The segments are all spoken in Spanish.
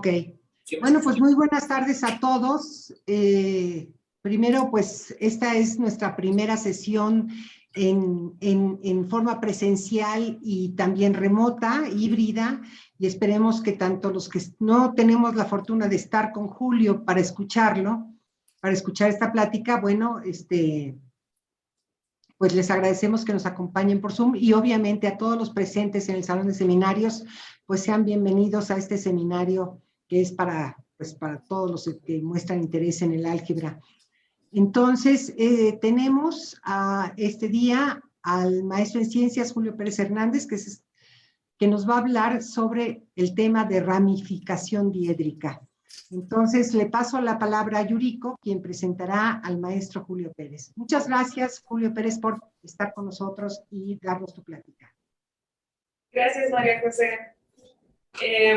Ok. Bueno, pues muy buenas tardes a todos. Primero, pues esta es nuestra primera sesión en forma presencial y también remota, híbrida, y esperemos que tanto los que no tenemos la fortuna de estar con Julio para escucharlo, para escuchar esta plática, bueno, pues les agradecemos que nos acompañen por Zoom y obviamente a todos los presentes en el salón de seminarios, pues sean bienvenidos a este seminario que es pues para todos los que muestran interés en el álgebra. Entonces, tenemos este día al maestro en ciencias, Julio Pérez Hernández, que nos va a hablar sobre el tema de ramificación diédrica. Entonces, le paso la palabra a Yuriko, quien presentará al maestro Julio Pérez. Muchas gracias, Julio Pérez, por estar con nosotros y darnos tu plática. Gracias, María José.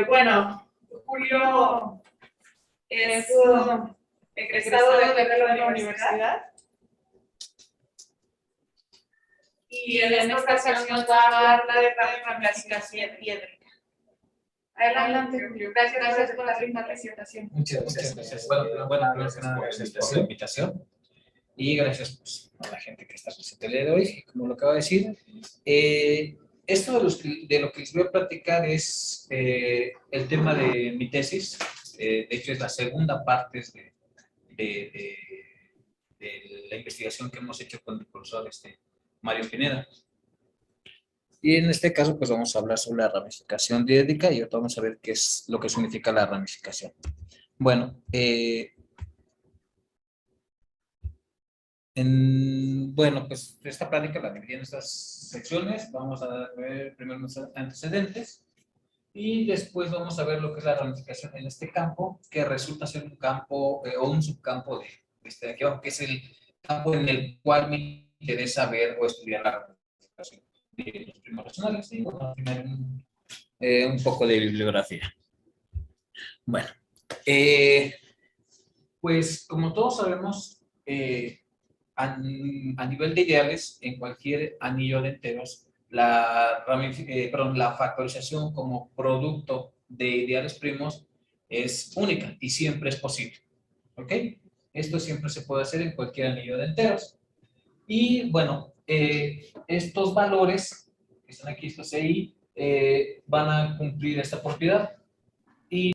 Bueno, Julio es egresado de la universidad y en esta ocasión va a hablar de ramificación diédrica. Adelante, Julio. Gracias por la presentación. Muchas gracias. Bueno, gracias por la invitación y gracias pues, a la gente que está presente el día de hoy. Como lo acabo de decir, esto de lo que les voy a platicar es el tema de mi tesis. De hecho, es la segunda parte de la investigación que hemos hecho con el profesor Mario Pineda. Y en este caso, pues vamos a hablar sobre la ramificación diédrica y ahorita vamos a ver qué es lo que significa la ramificación. Bueno, pues esta plática la dividí en estas secciones. Vamos a ver primero los antecedentes y después vamos a ver lo que es la ramificación en este campo, que resulta ser un campo o un subcampo de este de aquí abajo, que es el campo en el cual me interesa ver o estudiar la ramificación de los primos racionales. Y bueno, al final un poco de bibliografía. Bueno, pues como todos sabemos, a nivel de ideales, en cualquier anillo de enteros, la factorización como producto de ideales primos es única y siempre es posible. ¿Ok? Esto siempre se puede hacer en cualquier anillo de enteros. Y bueno, estos valores que están aquí, estos CI, van a cumplir esta propiedad. Y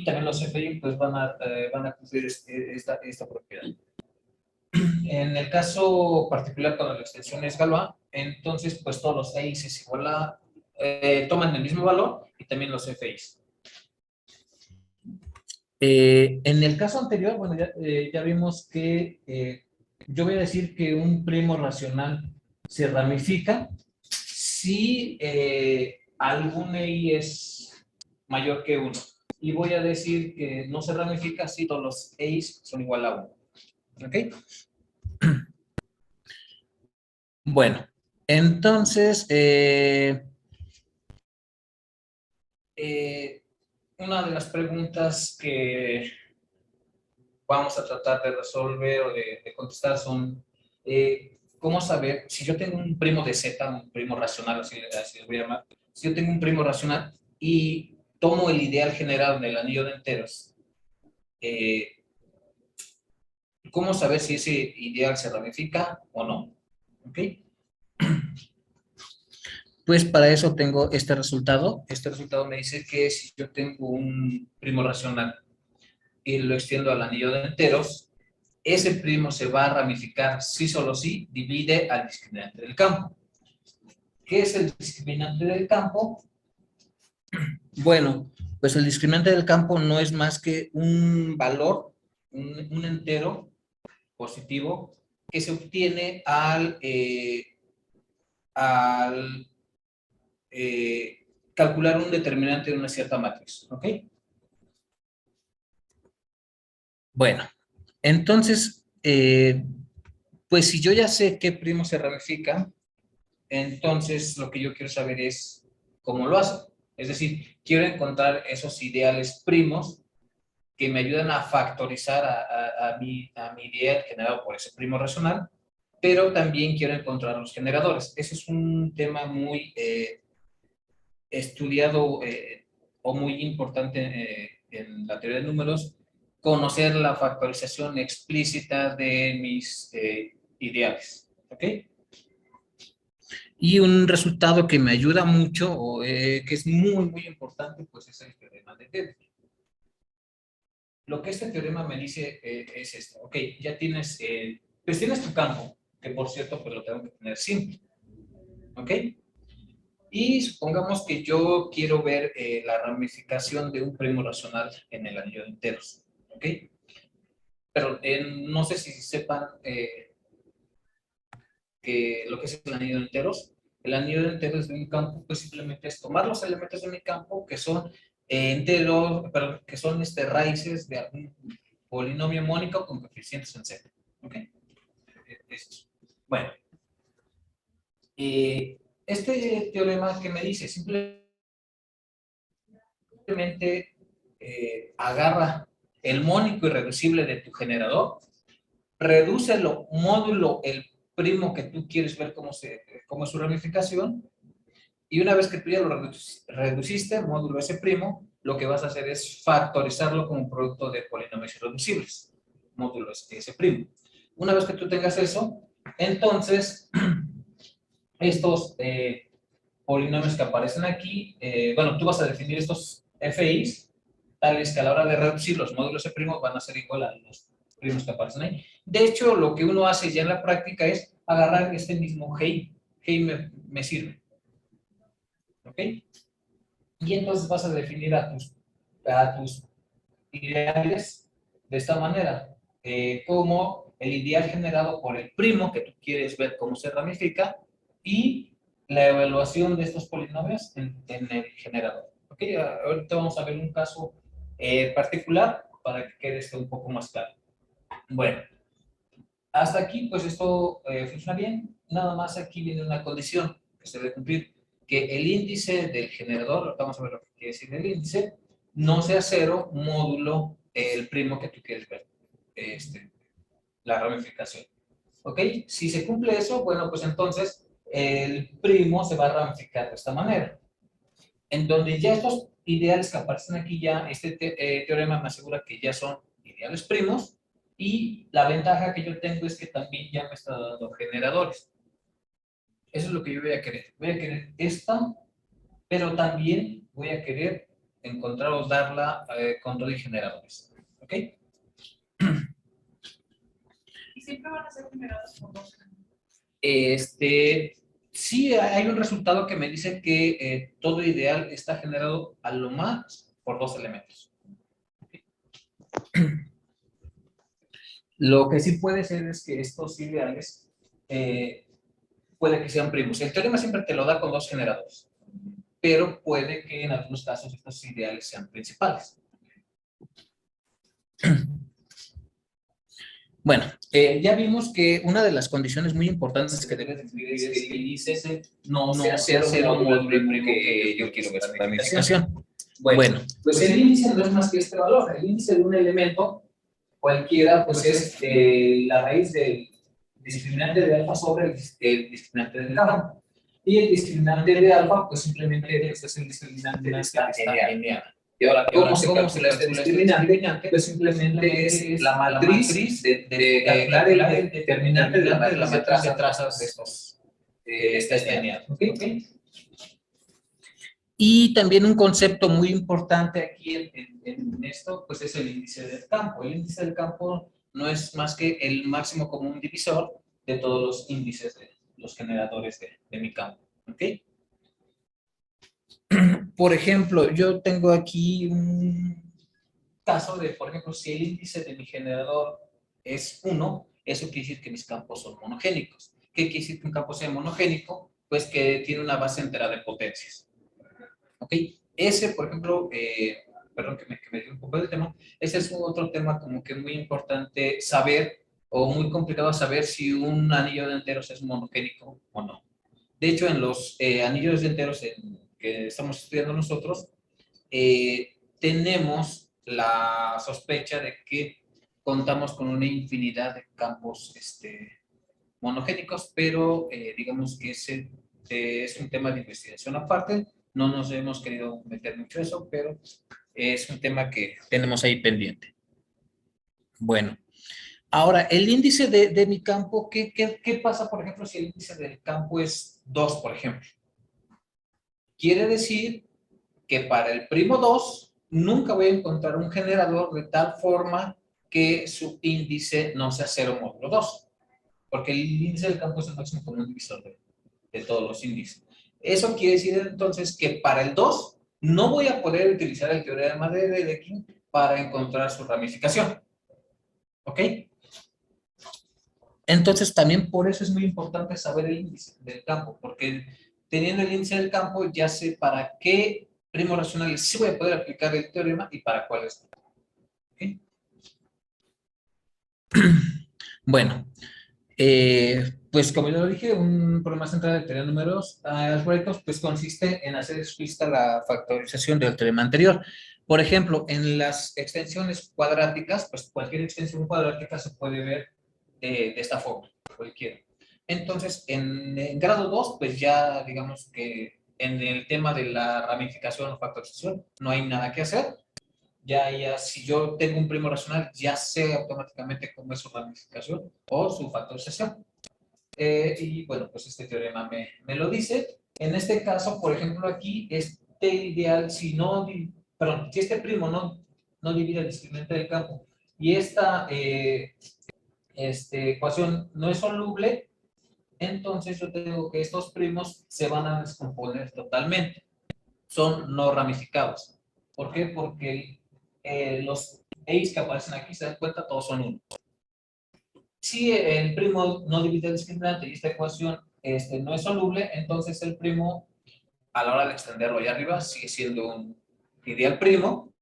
también los FI pues van a cumplir esta propiedad. En el caso particular cuando la extensión es Galois, entonces pues todos los EIs es igual a, toman el mismo valor y también los FIs. En el caso anterior, bueno, ya vimos que yo voy a decir que un primo racional se ramifica si algún EI es mayor que 1. Y voy a decir que no se ramifica si todos los EIs son igual a 1. ¿Ok? Bueno, entonces, una de las preguntas que vamos a tratar de resolver o de contestar son, ¿cómo saber si yo tengo un primo de Z, un primo racional, así les voy a llamar, si yo tengo un primo racional y tomo el ideal general en el anillo de enteros, ¿cómo saber si ese ideal se ramifica o no? ¿Ok? Pues para eso tengo este resultado. Este resultado me dice que si yo tengo un primo racional y lo extiendo al anillo de enteros, ese primo se va a ramificar si solo si divide al discriminante del campo. ¿Qué es el discriminante del campo? Bueno, pues el discriminante del campo no es más que un valor, un entero positivo que se obtiene al calcular un determinante de una cierta matriz. ¿Ok? Bueno, entonces, pues si yo ya sé qué primo se ramifica, entonces lo que yo quiero saber es cómo lo hace. Es decir, quiero encontrar esos ideales primos que me ayudan a factorizar a mi ideal generado por ese primo racional, pero también quiero encontrar los generadores. Ese es un tema muy estudiado o muy importante en la teoría de números, conocer la factorización explícita de mis ideales, ¿ok? Y un resultado que me ayuda mucho, o que es muy, muy importante, pues es el teorema de Taylor. Lo que este teorema me dice es esto. Ok, ya tienes, pues tienes tu campo, que por cierto, pues lo tengo que tener simple. ¿Ok? Y supongamos que yo quiero ver la ramificación de un primo racional en el anillo de enteros. ¿Ok? Pero no sé si sepan que lo que es el anillo de enteros. El anillo de enteros de un campo, pues simplemente es tomar los elementos de mi campo, que son enteros, pero que son raíces de algún polinomio mónico con coeficientes en Z. ¿Ok? Bueno, este teorema que me dice simplemente agarra el mónico irreducible de tu generador, redúcelo módulo el primo que tú quieres ver cómo es su ramificación, y una vez que tú ya lo reduciste, módulo ese primo, lo que vas a hacer es factorizarlo como un producto de polinomios irreducibles, módulo ese primo. Una vez que tú tengas eso, entonces estos polinomios que aparecen aquí, bueno, tú vas a definir estos FIs, tales que a la hora de reducir los módulos de primo van a ser igual a los primos que aparecen ahí. De hecho, lo que uno hace ya en la práctica es agarrar este mismo GI. GI me sirve. ¿Ok? Y entonces vas a definir a tus ideales de esta manera, como el ideal generado por el primo, que tú quieres ver cómo se ramifica, y la evaluación de estos polinomios en el generador. ¿Ok? Ahorita vamos a ver un caso particular para que quede esto un poco más claro. Bueno, hasta aquí, pues esto funciona bien. Nada más aquí viene una condición que se debe cumplir, que el índice del generador, vamos a ver lo que quiere decir el índice, no sea 0 módulo el primo que tú quieres ver, la ramificación. ¿Ok? Si se cumple eso, bueno, pues entonces el primo se va a ramificar de esta manera. En donde ya estos ideales que aparecen aquí, ya este teorema me asegura que ya son ideales primos, y la ventaja que yo tengo es que también ya me está dando generadores. Eso es lo que yo voy a querer. Voy a querer esta, pero también voy a querer encontrar o darla con todo y generadores. ¿Ok? ¿Y siempre van a ser generados por dos? Sí, hay un resultado que me dice que todo ideal está generado a lo más por dos elementos. Lo que sí puede ser es que estos ideales puede que sean primos. El teorema siempre te lo da con dos generadores, pero puede que en algunos casos estos ideales sean principales. Bueno, ya vimos que una de las condiciones muy importantes que debe definir es que el índice no sea cero módulo el primo que yo quiero ver su ramificación. Bueno, pues el índice no es más que este valor. El índice de un elemento cualquiera, pues es la raíz del discriminante de alfa sobre el discriminante de gamma. Y el discriminante de alfa, pues simplemente pues, es el discriminante de esta n. Y ahora, ¿cómo se calcula este discriminante? Pues simplemente es la matriz de calcular el determinante de la matriz de trazas de estos, esta n. ¿Okay? Y también un concepto muy importante aquí en esto, pues es el índice del campo. El índice del campo no es más que el máximo común divisor de todos los índices de los generadores de mi campo. ¿Ok? Por ejemplo, yo tengo aquí un caso de, por ejemplo, si el índice de mi generador es 1, eso quiere decir que mis campos son monogénicos. ¿Qué quiere decir que un campo sea monogénico? Pues que tiene una base entera de potencias. ¿Ok? Ese, por ejemplo, perdón que me dio un poco del tema, ese es otro tema como que muy importante saber, o muy complicado saber si un anillo de enteros es monogénico o no. De hecho, en los anillos de enteros que estamos estudiando nosotros, tenemos la sospecha de que contamos con una infinidad de campos monogénicos, pero digamos que ese es un tema de investigación aparte. No nos hemos querido meter mucho eso, pero es un tema que tenemos ahí pendiente. Bueno, ahora, el índice de mi campo, ¿qué pasa, por ejemplo, si el índice del campo es 2, por ejemplo? Quiere decir que para el primo 2 nunca voy a encontrar un generador de tal forma que su índice no sea 0 módulo 2, porque el índice del campo es el máximo común divisor de todos los índices. Eso quiere decir entonces que para el 2 no voy a poder utilizar el teorema de Dedekind para encontrar su ramificación. ¿Ok? Entonces también por eso es muy importante saber el índice del campo, porque teniendo el índice del campo ya sé para qué primos racionales sí voy a poder aplicar el teorema y para cuáles no. ¿Okay? Bueno, pues como ya lo dije, un problema central de teoría de números algebraicos pues consiste en hacer explícita la factorización del teorema anterior. Por ejemplo, en las extensiones cuadráticas, pues cualquier extensión cuadrática se puede ver de esta forma, cualquiera. Entonces, en grado 2, pues ya digamos que en el tema de la ramificación o factorización no hay nada que hacer. Ya, si yo tengo un primo racional, ya sé automáticamente cómo es su ramificación o su factorización. Y bueno, pues este teorema me lo dice. En este caso, por ejemplo, aquí, este ideal, si este primo no divide el discriminante del campo y esta ecuación no es soluble, entonces yo tengo que estos primos se van a descomponer totalmente. Son no ramificados. ¿Por qué? Porque los A's que aparecen aquí, se dan cuenta, todos son 1. Si el primo no divide el discriminante y esta ecuación no es soluble, entonces el primo, a la hora de extenderlo allá arriba, sigue siendo un ideal primo.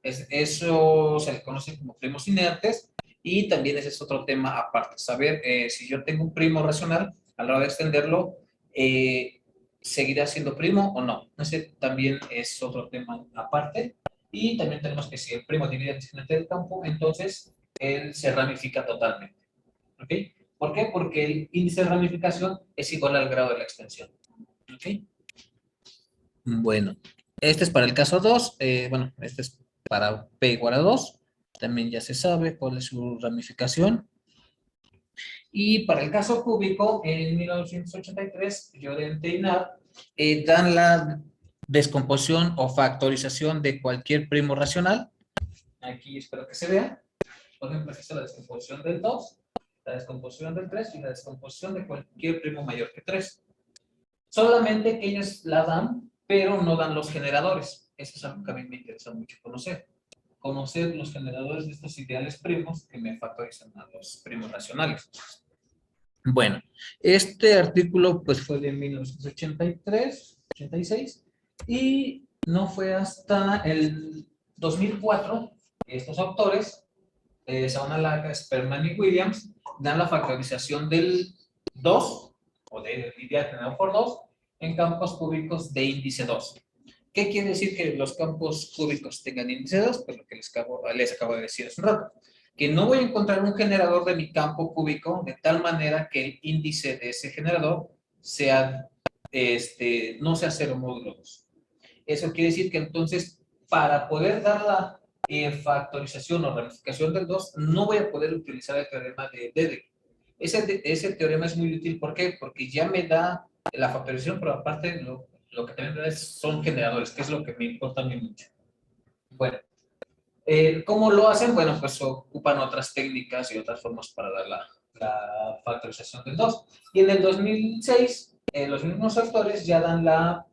Eso se le conoce como primos inertes, y también ese es otro tema aparte. Saber si yo tengo un primo racional, a la hora de extenderlo, ¿seguirá siendo primo o no? Ese también es otro tema aparte. Y también tenemos que si el primo divide el discriminante del campo, entonces él se ramifica totalmente. ¿Ok? ¿Por qué? Porque el índice de ramificación es igual al grado de la extensión. ¿Ok? Bueno, este es para el caso 2. Bueno, este es para P igual a 2. También ya se sabe cuál es su ramificación. Y para el caso cúbico, en 1983, Llorente y Nab dan la descomposición o factorización de cualquier primo racional. Aquí espero que se vea. Por ejemplo, aquí está la descomposición del 2, la descomposición del 3 y la descomposición de cualquier primo mayor que 3. Solamente que ellos la dan, pero no dan los generadores. Eso es algo que a mí me interesa mucho conocer. Conocer los generadores de estos ideales primos que me factorizan a los primos racionales. Bueno, este artículo pues fue de 1983, 86, y no fue hasta el 2004 que estos autores, Saunalaga, Sperman y Williams, dan la factorización del 2, o del ideal generado por 2, en campos cúbicos de índice 2. ¿Qué quiere decir que los campos cúbicos tengan índice 2? Pues lo que les acabo de decir hace un rato. Que no voy a encontrar un generador de mi campo cúbico de tal manera que el índice de ese generador sea, no sea 0 módulo 2. Eso quiere decir que entonces, para poder dar la factorización o ramificación del 2, no voy a poder utilizar el teorema de Dedekind. Ese teorema es muy útil, ¿por qué? Porque ya me da la factorización, pero aparte lo que también me da son generadores, que es lo que me importa a mí mucho. Bueno, ¿cómo lo hacen? Bueno, pues ocupan otras técnicas y otras formas para dar la factorización del 2. Y en el 2006, los mismos autores ya dan la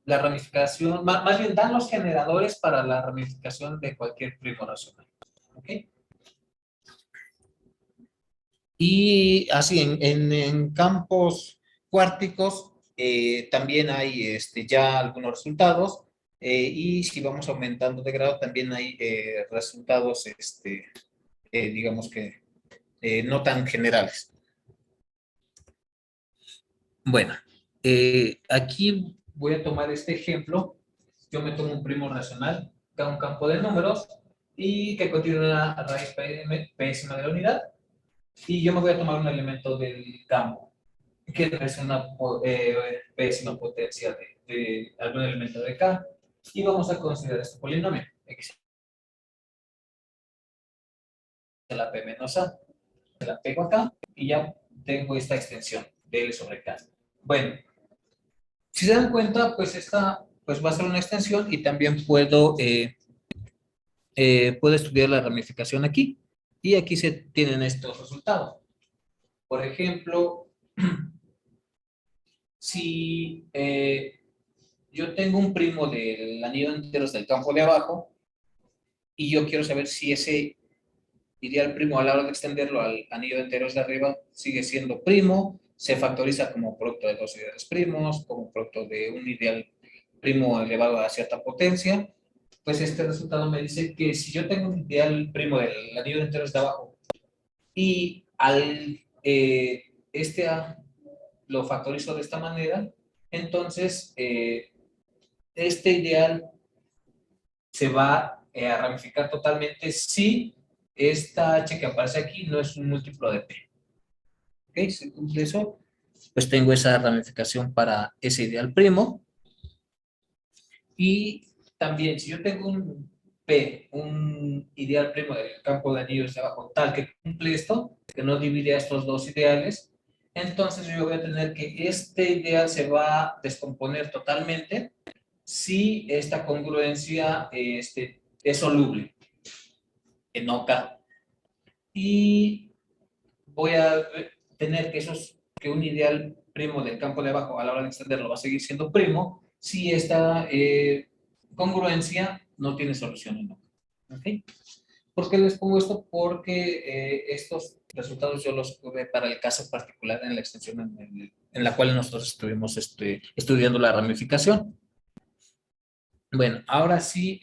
ramificación, más bien dan los generadores para la ramificación de cualquier primo racional. ¿Ok? Y así, en campos cuárticos también hay ya algunos resultados, y si vamos aumentando de grado también hay resultados, digamos que no tan generales. Bueno, aquí voy a tomar este ejemplo. Yo me tomo un primo racional, da un campo de números y que contiene una raíz pésima de la unidad, y yo me voy a tomar un elemento del campo. que no es una pésima potencia de algún elemento de K, y vamos a considerar este polinomio, x de la P menos A, se la pego acá, y ya tengo esta extensión de L sobre K. Bueno, si se dan cuenta, pues esta pues va a ser una extensión, y también puedo estudiar la ramificación aquí, y aquí se tienen estos resultados. Por ejemplo, si yo tengo un primo del anillo de enteros del campo de abajo, y yo quiero saber si ese ideal primo a la hora de extenderlo al anillo de enteros de arriba sigue siendo primo, se factoriza como producto de dos ideales primos, como producto de un ideal primo elevado a cierta potencia, pues este resultado me dice que si yo tengo un ideal primo del anillo de enteros de abajo y al este A lo factorizo de esta manera, entonces este ideal se va a ramificar totalmente si esta h que aparece aquí no es un múltiplo de p. ¿Ok? Si cumple eso, pues tengo esa ramificación para ese ideal primo. Y también, si yo tengo un P, un ideal primo del campo de anillos de abajo, tal que cumple esto, que no divide a estos dos ideales, entonces yo voy a tener que este ideal se va a descomponer totalmente si esta congruencia es soluble en OK. Y voy a tener que un ideal primo del campo de abajo a la hora de extenderlo va a seguir siendo primo si esta congruencia no tiene solución en OK. ¿Okay? ¿Por qué les pongo esto? Porque estos resultados yo los tuve para el caso particular en la extensión en la cual nosotros estuvimos estudiando la ramificación. Bueno, ahora sí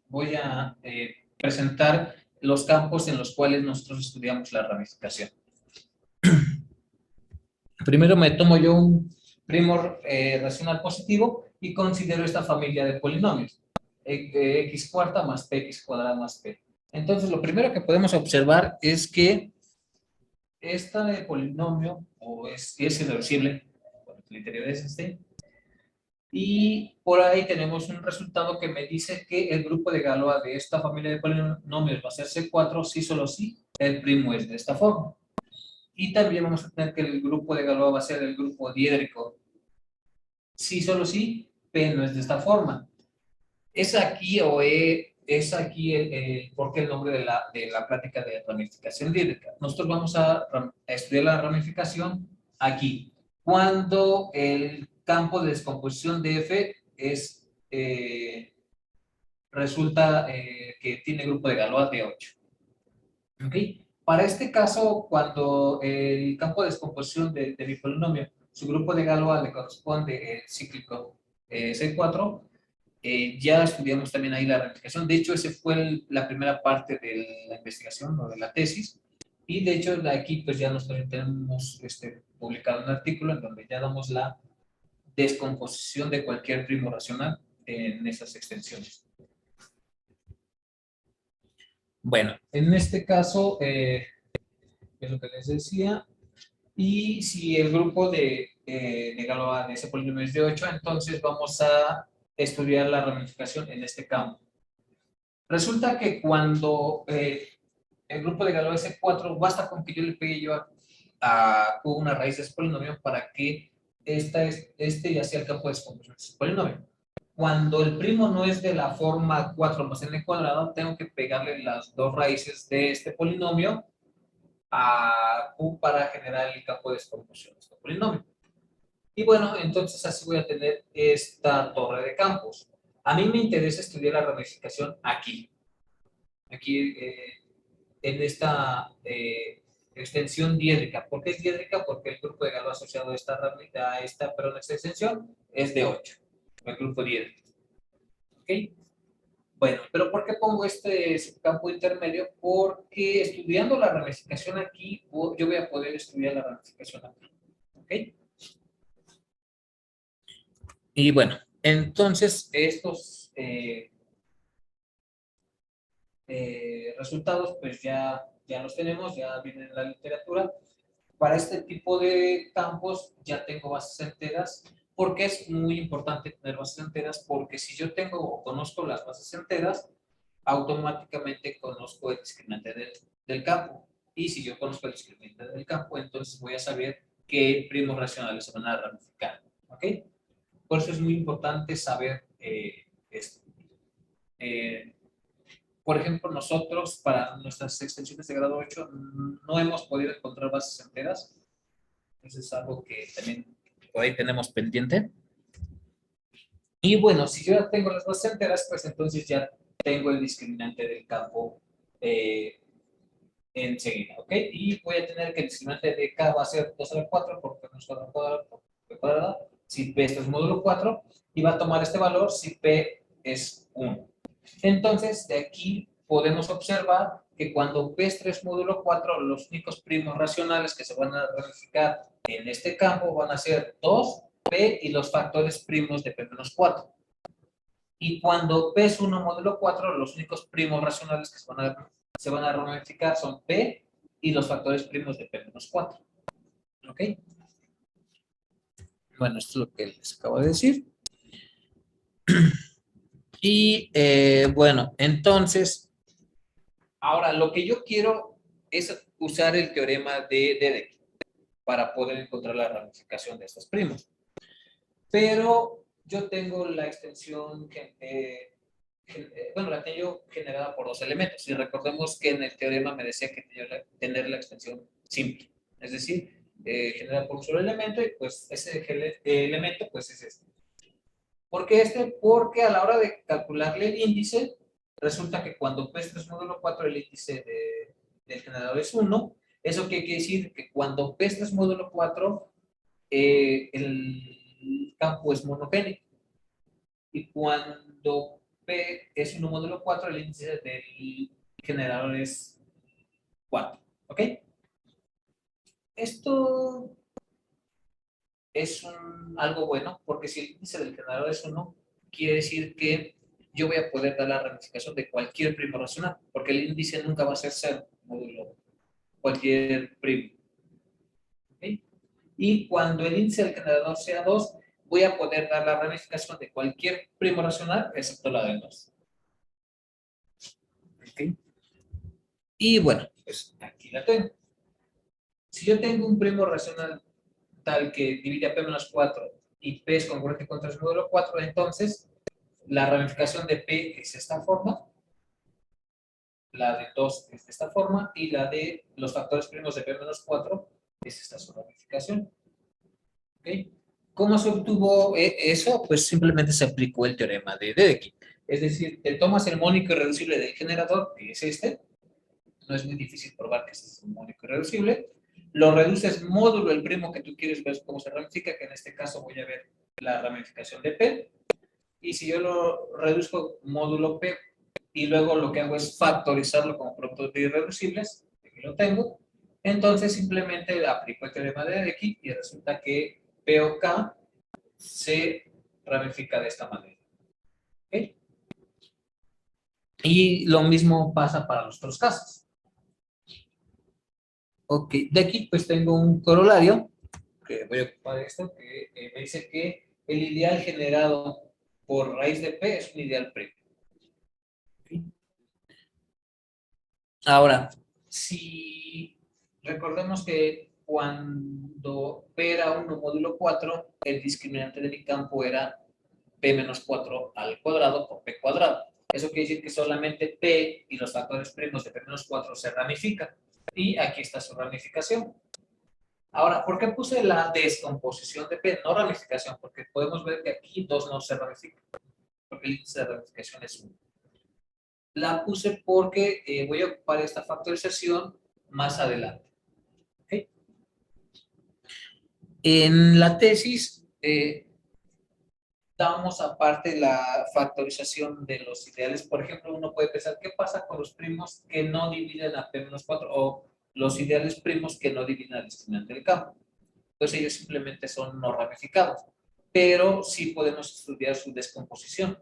voy a presentar los campos en los cuales nosotros estudiamos la ramificación. Primero me tomo yo un primo racional positivo y considero esta familia de polinomios. X cuarta más px cuadrada más p. Entonces, lo primero que podemos observar es que esta de polinomio es irreducible, bueno, el interior es este, y por ahí tenemos un resultado que me dice que el grupo de Galois de esta familia de polinomios va a ser C4 si solo si el primo es de esta forma. Y también vamos a tener que el grupo de Galois va a ser el grupo diédrico si solo si P no es de esta forma. Es aquí es aquí por qué el nombre de la plática de ramificación diédrica. Nosotros vamos a estudiar la ramificación aquí, cuando el campo de descomposición de F resulta que tiene grupo de Galois de 8. ¿Okay? Para este caso, cuando el campo de descomposición de mi polinomio, su grupo de Galois le corresponde el cíclico C4, ya estudiamos también ahí la ramificación. De hecho, esa fue la primera parte de la investigación o de la tesis. Y de hecho, aquí pues ya nosotros tenemos publicado un artículo en donde ya damos la descomposición de cualquier primo racional en esas extensiones. Bueno, en este caso, es lo que les decía. Y si el grupo de Galois de ese polinomio es de 8, entonces vamos a estudiar la ramificación en este campo. Resulta que cuando el grupo de Galois es 4, basta con que yo le pegue yo a una raíz de ese polinomio para que ya sea el campo de descomposición de ese polinomio. Cuando el primo no es de la forma 4 más n cuadrado, tengo que pegarle las dos raíces de este polinomio a Q para generar el campo de descomposición de este polinomio. Y bueno, entonces así voy a tener esta torre de campos. A mí me interesa estudiar la ramificación aquí en esta extensión diédrica. ¿Por qué es diédrica? Porque el grupo de Galois asociado a esta extensión es de 8, el grupo diédrico. ¿Ok? Bueno, pero ¿por qué pongo este campo intermedio? Porque estudiando la ramificación aquí, yo voy a poder estudiar la ramificación aquí. ¿Ok? Y bueno, entonces estos resultados pues ya los tenemos, ya vienen en la literatura. Para este tipo de campos ya tengo bases enteras. ¿Por qué es muy importante tener bases enteras? Porque si yo tengo o conozco las bases enteras, automáticamente conozco el discriminante del campo. Y si yo conozco el discriminante del campo, entonces voy a saber qué primos racionales se van a ramificar. ¿Ok? Por eso es muy importante saber esto. Por ejemplo, nosotros para nuestras extensiones de grado 8 no hemos podido encontrar bases enteras. Eso es algo que también por ahí tenemos pendiente. Y bueno, si yo ya tengo las bases enteras, pues entonces ya tengo el discriminante del campo enseguida, ¿ok? Y voy a tener que el discriminante de K va a ser 2 a la 4 porque no es cuadrado por P cuadrada, si P esto es módulo 4, y va a tomar este valor si P es 1. Entonces, de aquí podemos observar que cuando P es 3 módulo 4, los únicos primos racionales que se van a ramificar en este campo van a ser 2, P y los factores primos de P menos 4. Y cuando P es 1 módulo 4, los únicos primos racionales que se van a ramificar son P y los factores primos de P menos 4. ¿Ok? Bueno, esto es lo que les acabo de decir. Y bueno, entonces, ahora lo que yo quiero es usar el teorema de Dedekind para poder encontrar la ramificación de estos primos. Pero yo tengo la extensión bueno, la tengo generada por dos elementos. Y recordemos que en el teorema me decía que tenía que tener la extensión simple. Es decir, generada por un solo elemento y pues ese elemento pues es este. ¿Por qué este? Porque a la hora de calcularle el índice, resulta que cuando P es 3 módulo 4 el índice del generador es 1. ¿Eso qué quiere decir? Que cuando P es 3 módulo 4 el campo es monogénico. Y cuando P es 1 módulo 4, el índice del generador es 4. ¿Ok? Esto es algo bueno, porque si el índice del generador es 1, quiere decir que yo voy a poder dar la ramificación de cualquier primo racional, porque el índice nunca va a ser 0, módulo cualquier primo. ¿Okay? Y cuando el índice del generador sea 2, voy a poder dar la ramificación de cualquier primo racional, excepto la del 2. ¿Okay? Y bueno, pues aquí la tengo. Si yo tengo un primo racional tal que divide a P menos 4 y P es congruente con 3 módulo 4, entonces la ramificación de P es de esta forma, la de 2 es de esta forma y la de los factores primos de P menos 4 es esta su ramificación. ¿Okay? ¿Cómo se obtuvo eso? Pues simplemente se aplicó el teorema de Dedekind. Es decir, te tomas el mónico irreducible del generador, que es este, no es muy difícil probar que este es un mónico irreducible, lo reduces módulo el primo que tú quieres ver cómo se ramifica, que en este caso voy a ver la ramificación de P, y si yo lo reduzco módulo P, y luego lo que hago es factorizarlo como productos de irreducibles, aquí lo tengo, entonces simplemente aplico el teorema de Dedekind y resulta que P o K se ramifica de esta manera. ¿Okay? Y lo mismo pasa para los otros casos. Ok, de aquí pues tengo un corolario, que voy a ocupar esto, que me dice que el ideal generado por raíz de P es un ideal primo. ¿Okay? Ahora, si recordemos que cuando P era 1 módulo 4, el discriminante de mi campo era P menos 4 al cuadrado por P cuadrado. Eso quiere decir que solamente P y los factores primos de P menos 4 se ramifican. Y aquí está su ramificación. Ahora, ¿por qué puse la descomposición de P? No ramificación, porque podemos ver que aquí 2 no se ramifican, porque el índice de ramificación es 1. La puse porque voy a ocupar esta factorización más adelante. ¿Okay? En la tesis damos aparte la factorización de los ideales. Por ejemplo, uno puede pensar, ¿qué pasa con los primos que no dividen a P-4 o los ideales primos que no dividen al discriminante del campo? Entonces ellos simplemente son no ramificados, pero sí podemos estudiar su descomposición.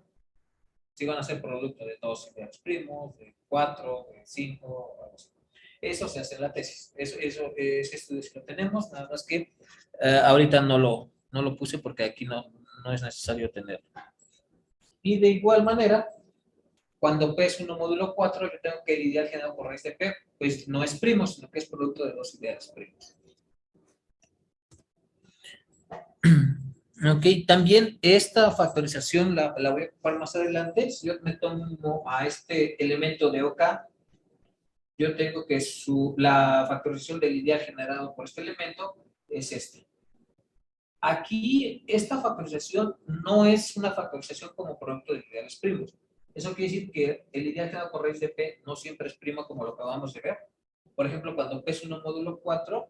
Si van a ser producto de 2 ideales primos, de 4, de 5, algo así. Eso se hace en la tesis. Ese estudio sí lo tenemos, nada más que ahorita no lo puse porque aquí no es necesario tenerlo. Y de igual manera, cuando P es 1 módulo 4, yo tengo que el ideal generado por raíz de P, pues no es primo, sino que es producto de dos ideales primos. Ok, también esta factorización la voy a ocupar más adelante. Si yo me tomo a este elemento de OK, yo tengo que la factorización del ideal generado por este elemento es este. Aquí, esta factorización no es una factorización como producto de ideales primos. Eso quiere decir que el ideal generado por raíz de P no siempre es primo como lo acabamos de ver. Por ejemplo, cuando P es 1 módulo 4,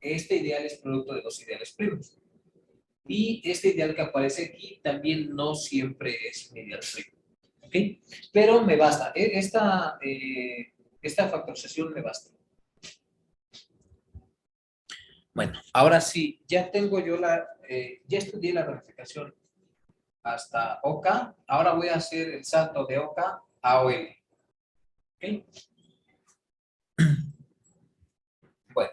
este ideal es producto de dos ideales primos. Y este ideal que aparece aquí también no siempre es un ideal primo. ¿Ok? Pero me basta. Esta factorización me basta. Bueno, ahora sí, ya tengo yo ya estudié la ramificación hasta OK. Ahora voy a hacer el salto de OK a OL. ¿Ok? Bueno,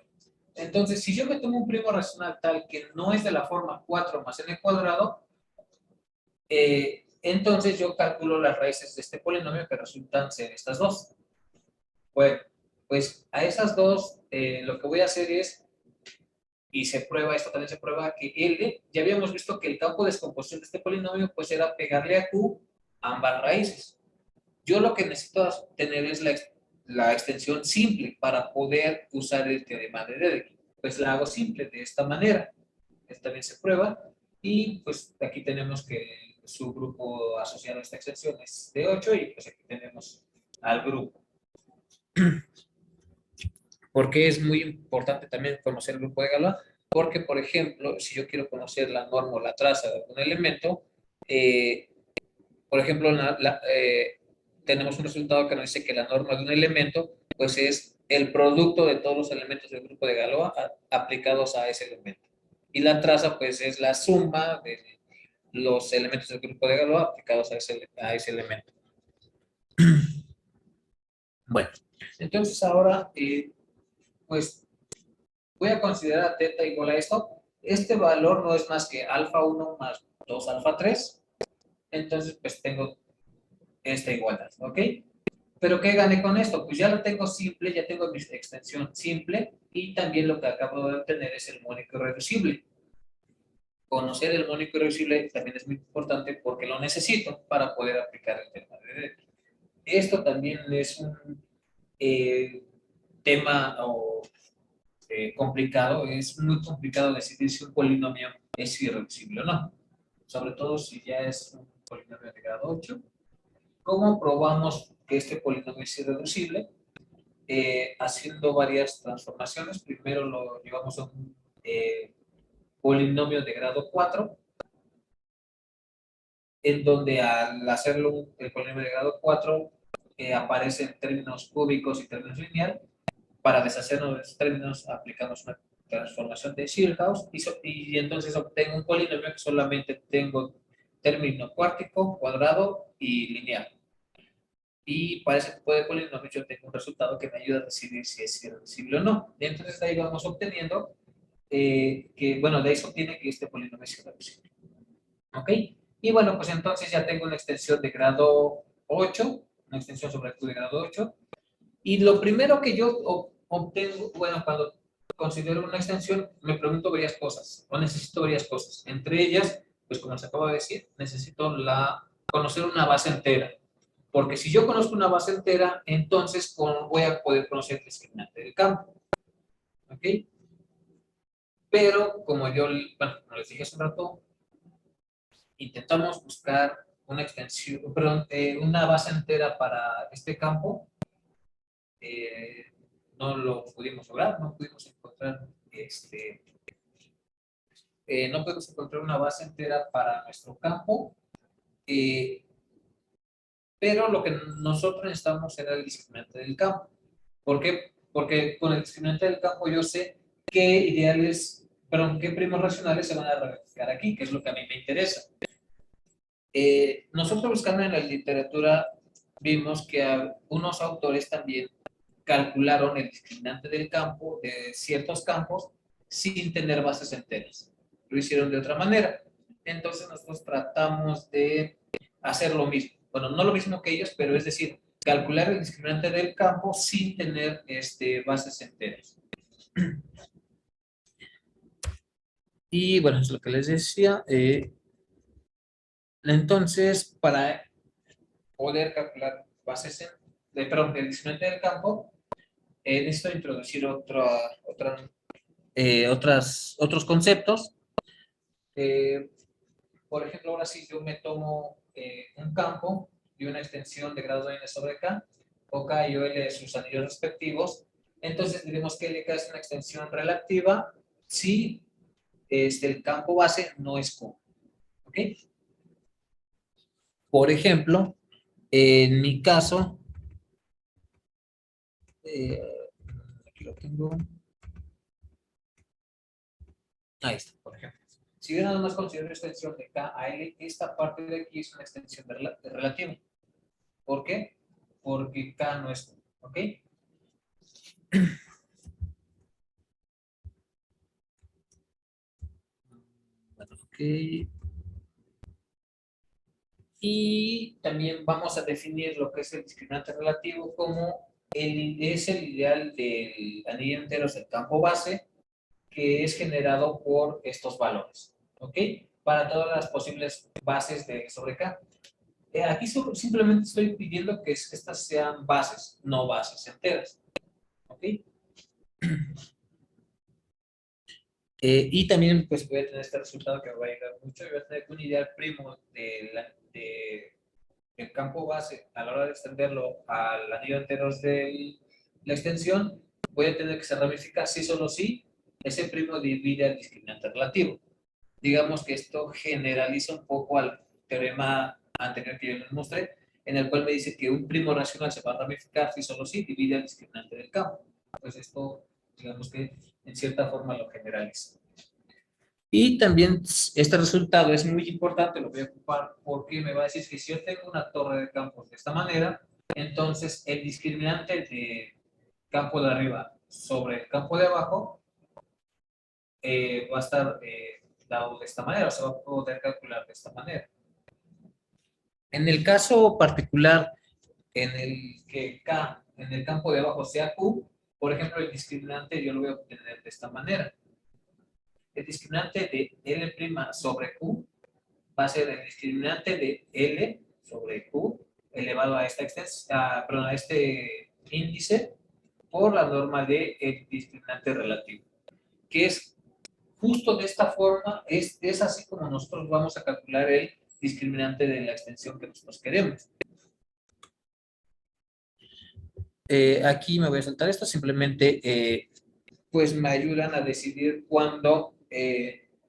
entonces, si yo me tomo un primo racional tal que no es de la forma 4 más n cuadrado, entonces yo calculo las raíces de este polinomio que resultan ser estas dos. Bueno, pues a esas dos lo que voy a hacer es, y se prueba, esto también se prueba, que L, ya habíamos visto que el campo de descomposición de este polinomio pues era pegarle a Q ambas raíces. Yo lo que necesito tener es la extensión simple para poder usar el teorema de Dedekind. Pues la hago simple de esta manera. Esta también se prueba. Y pues aquí tenemos que su grupo asociado a esta extensión es de 8 y pues aquí tenemos al grupo. Porque es muy importante también conocer el grupo de Galois, porque, por ejemplo, si yo quiero conocer la norma o la traza de algún elemento, por ejemplo, tenemos un resultado que nos dice que la norma de un elemento, pues es el producto de todos los elementos del grupo de Galois aplicados a ese elemento. Y la traza, pues, es la suma de los elementos del grupo de Galois aplicados a ese elemento. Bueno, entonces ahora, pues, voy a considerar teta igual a esto. Este valor no es más que alfa 1 más 2 alfa 3. Entonces, pues, tengo esta igualdad, ¿ok? ¿Pero qué gané con esto? Pues ya lo tengo simple, ya tengo mi extensión simple y también lo que acabo de obtener es el mónico irreducible. Conocer el mónico irreducible también es muy importante porque lo necesito para poder aplicar el tema de Dedekind. Esto también es un tema complicado, es muy complicado decidir si un polinomio es irreducible o no, sobre todo si ya es un polinomio de grado 8. ¿Cómo probamos que este polinomio es irreducible? Haciendo varias transformaciones. Primero lo llevamos a un polinomio de grado 4, en donde al hacerlo el polinomio de grado 4 aparecen términos cúbicos y términos lineal. Para deshacernos de esos términos aplicamos una transformación de Schillhaus y entonces obtengo un polinomio que solamente tengo término cuártico, cuadrado y lineal. Y para ese tipo de polinomio yo tengo un resultado que me ayuda a decidir si es irreducible o no. Y entonces de ahí vamos obteniendo bueno, de ahí se obtiene que este polinomio es irreducible. ¿Ok? Y bueno, pues entonces ya tengo una extensión de grado 8, una extensión sobre Q de grado 8. Y lo primero que yo obtengo, bueno, cuando considero una extensión, me pregunto varias cosas, o necesito varias cosas. Entre ellas, pues como se acaba de decir, necesito conocer una base entera. Porque si yo conozco una base entera, entonces voy a poder conocer el discriminante del campo. ¿Ok? Pero, como les dije hace un rato, intentamos buscar una extensión, perdón, una base entera para este campo. No lo pudimos lograr, no pudimos encontrar no podemos encontrar una base entera para nuestro campo. Pero lo que nosotros necesitamos era el discriminante del campo. ¿Por qué? Porque con el discriminante del campo yo sé qué ideales, perdón, qué primos racionales se van a ramificar aquí, que es lo que a mí me interesa. Nosotros buscando en la literatura vimos que unos autores también calcularon el discriminante del campo, de ciertos campos, sin tener bases enteras. Lo hicieron de otra manera. Entonces nosotros tratamos de hacer lo mismo. Bueno, no lo mismo que ellos, pero es decir, calcular el discriminante del campo sin tener bases enteras. Y bueno, es lo que les decía. Entonces, para poder calcular bases, perdón, el discriminante del campo, necesito introducir otros conceptos. Por ejemplo, ahora sí yo me tomo un campo y una extensión de grado n sobre k, o k y o l sus anillos respectivos. Entonces diremos que LK es una extensión relativa si el campo base no es Q. ¿Ok? Por ejemplo, en mi caso, aquí lo tengo. Ahí está, por ejemplo. Si yo nada más considero extensión de K a L, esta parte de aquí es una extensión de relativa. ¿Por qué? Porque K no es Q. ¿Ok? Bueno, ok. Y también vamos a definir lo que es el discriminante relativo como es el ideal del anillo entero del campo base que es generado por estos valores, ¿ok? Para todas las posibles bases de sobre K. Aquí simplemente estoy pidiendo que estas sean bases, no bases enteras, ¿ok? Y también pues voy a tener este resultado que me va a ayudar mucho. Voy a tener un ideal primo del campo base a la hora de extenderlo al anillo entero de la extensión. Voy a tener que se ramifica si solo si ese primo divide el discriminante relativo. Digamos que esto generaliza un poco al teorema anterior que yo les mostré, en el cual me dice que un primo racional se va a ramificar si solo si divide el discriminante del campo. Pues esto, digamos que en cierta forma lo generaliza. Y también este resultado es muy importante, lo voy a ocupar porque me va a decir que si yo tengo una torre de campos de esta manera, entonces el discriminante de campo de arriba sobre el campo de abajo va a estar dado de esta manera, o se va a poder calcular de esta manera. En el caso particular en el que K en el campo de abajo sea Q, por ejemplo, el discriminante yo lo voy a obtener de esta manera. El discriminante de L' sobre Q va a ser el discriminante de L sobre Q elevado a a este índice por la norma de el discriminante relativo, que es justo de esta forma, es así como nosotros vamos a calcular el discriminante de la extensión que nosotros queremos. Aquí me voy a saltar esto, simplemente pues me ayudan a decidir cuándo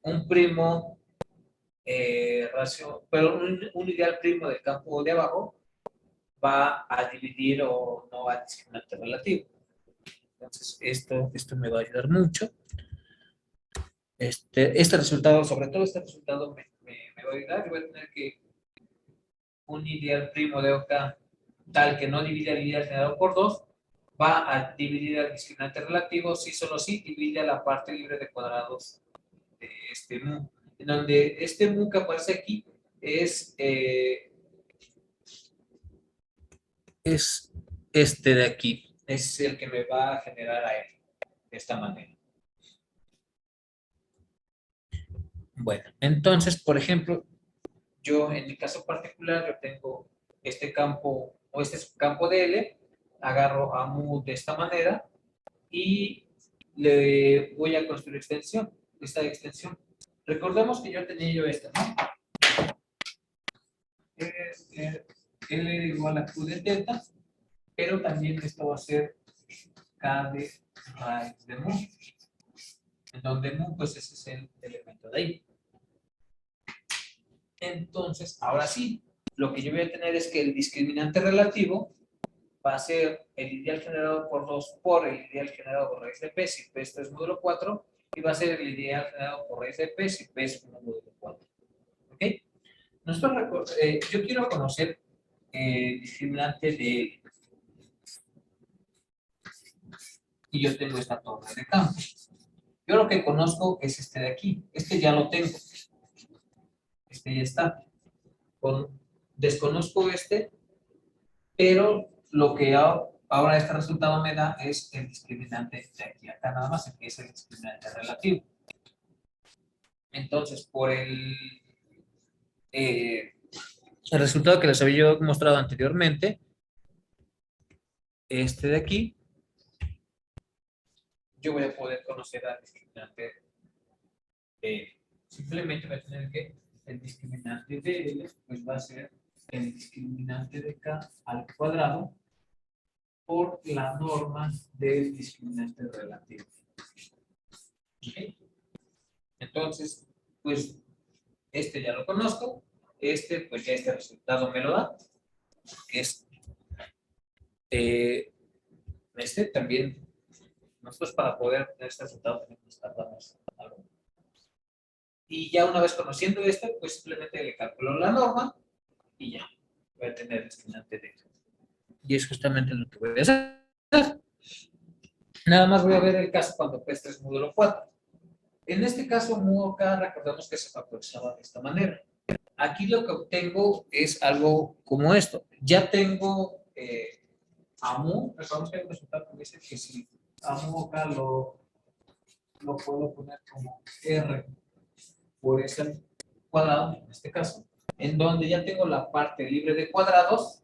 un primo pero un ideal primo del campo de abajo va a dividir o no a discriminante relativo. Entonces esto me va a ayudar mucho. Este resultado, sobre todo este resultado me va a ayudar. Yo voy a tener que un ideal primo de OK tal que no divide al ideal generado por 2 va a dividir al discriminante relativo si solo si divide a la parte libre de cuadrados de este mu, en donde este mu que aparece aquí es este de aquí, es el que me va a generar a él de esta manera. Bueno, entonces, por ejemplo, yo en mi caso particular, yo tengo este campo, o este campo de L, agarro a mu de esta manera y le voy a construir esta extensión. Recordemos que yo tenía esta, ¿no? L igual a Q de teta, pero también esto va a ser K de raíz de mu, en donde mu, pues ese es el elemento de ahí. Entonces, ahora sí, lo que yo voy a tener es que el discriminante relativo va a ser el ideal generado por 2 por el ideal generado por raíz de P, si P esto es módulo 4, y va a ser el ideal generado por raíz de P, si P es módulo 4. ¿Ok? Yo quiero conocer el discriminante de L. y yo tengo esta torre de campo. Yo lo que conozco es este de aquí. Este ya lo tengo. Este ya está. Desconozco este, pero lo que ahora este resultado me da es el discriminante de aquí acá nada más, que es el discriminante relativo. Entonces, por el resultado que les había yo mostrado anteriormente, este de aquí, yo voy a poder conocer al discriminante de simplemente voy a tener que el discriminante de L pues va a ser el discriminante de K al cuadrado por la norma del discriminante relativo. ¿Okay? Entonces, pues este ya lo conozco, pues ya este resultado me lo da, que es también. Nosotros para poder tener este resultado tenemos que tardarnos algo. Y ya una vez conociendo pues simplemente le calculo la norma y ya voy a tener el discriminante de esto. Y es justamente lo que voy a hacer. Nada más voy a ver el caso cuando P3 es módulo 4. En este caso, módulo K, recordamos que se factorizaba de esta manera. Aquí lo que obtengo es algo como esto. Ya tengo a mu, recordamos que hay un resultado que dice que si a mu K lo puedo poner como R por ese cuadrado, en este caso, en donde ya tengo la parte libre de cuadrados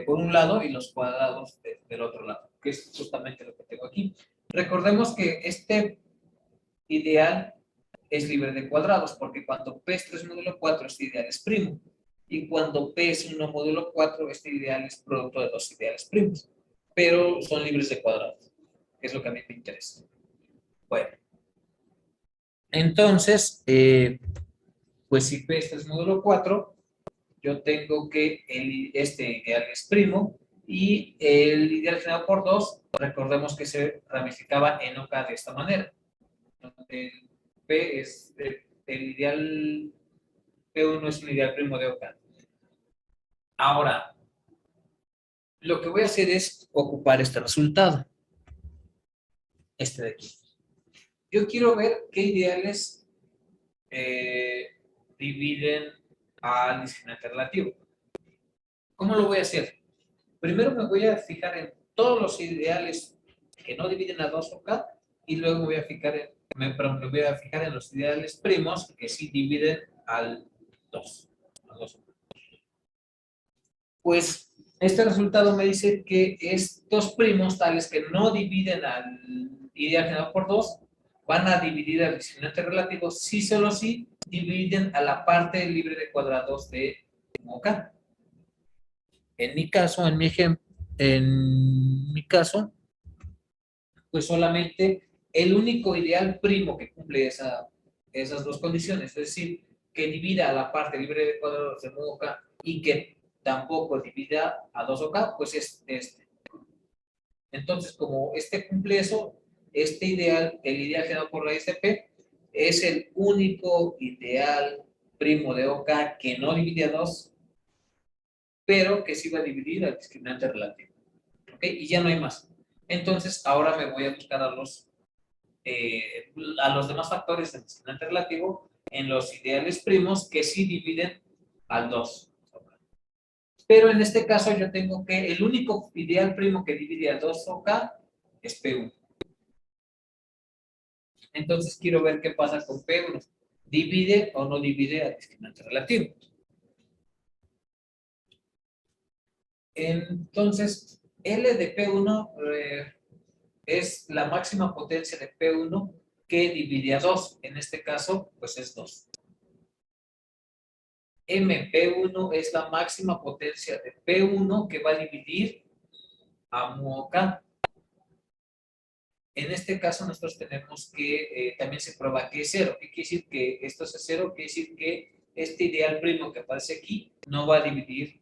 por un lado y los cuadrados del otro lado, que es justamente lo que tengo aquí. Recordemos que este ideal es libre de cuadrados, porque cuando P es 3 módulo 4, este ideal es primo. Y cuando P es 1 módulo 4, este ideal es producto de dos ideales primos. Pero son libres de cuadrados, que es lo que a mí me interesa. Bueno. Entonces, pues si P es 3 módulo 4, yo tengo que este ideal es primo y el ideal generado por 2, recordemos que se ramificaba en OK de esta manera. El P es el ideal P1 es un ideal primo de OK. Ahora, lo que voy a hacer es ocupar este resultado. Este de aquí. Yo quiero ver qué ideales dividen al discriminante relativo. ¿Cómo lo voy a hacer? Primero me voy a fijar en todos los ideales que no dividen a 2 OK y luego me voy a fijar en los ideales primos que sí dividen al 2. Pues este resultado me dice que estos primos tales que no dividen al ideal generado por 2 van a dividir al discriminante relativo si solo si dividen a la parte libre de cuadrados de OK. En mi caso, pues solamente el único ideal primo que cumple esas dos condiciones, es decir, que divida a la parte libre de cuadrados de OK y que tampoco divida a 2 OK, pues es este. Entonces, como este cumple eso, el ideal generado por raíz de P, es el único ideal primo de OK que no divide a 2, pero que sí va a dividir al discriminante relativo. ¿Ok? Y ya no hay más. Entonces, ahora me voy a buscar a los demás factores del discriminante relativo en los ideales primos que sí dividen al 2. Pero en este caso yo tengo que el único ideal primo que divide al 2 OK es P1. Entonces quiero ver qué pasa con P1. ¿Divide o no divide al discriminante relativo? Entonces, L de P1 es la máxima potencia de P1 que divide a 2. En este caso, pues es 2. MP1 es la máxima potencia de P1 que va a dividir a mu OK. En este caso, nosotros tenemos que también se prueba que es 0. ¿Qué quiere decir que esto es 0? Quiere decir que este ideal primo que aparece aquí no va a dividir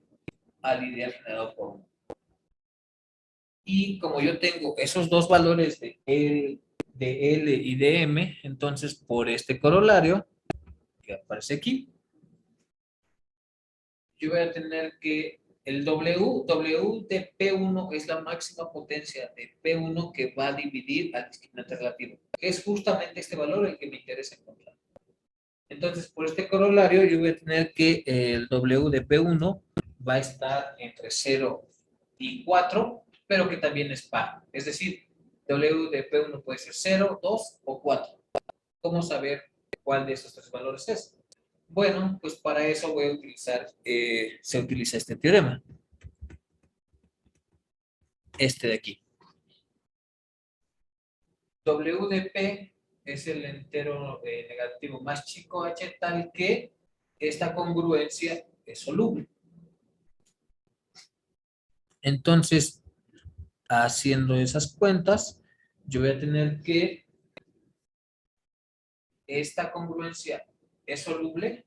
al ideal generado por 1. Y como yo tengo esos dos valores de L y de M, entonces por este corolario que aparece aquí, yo voy a tener que El W de P1 es la máxima potencia de P1 que va a dividir al discriminante relativo. Es justamente este valor el que me interesa encontrar. Entonces, por este corolario, yo voy a tener que el W de P1 va a estar entre 0 y 4, pero que también es par. Es decir, W de P1 puede ser 0, 2 o 4. ¿Cómo saber cuál de esos tres valores es? Bueno, pues para eso voy a utilizar, se utiliza este teorema. Este de aquí. W de P es el entero negativo más chico h tal que esta congruencia es soluble. Entonces, haciendo esas cuentas, yo voy a tener que esta congruencia es soluble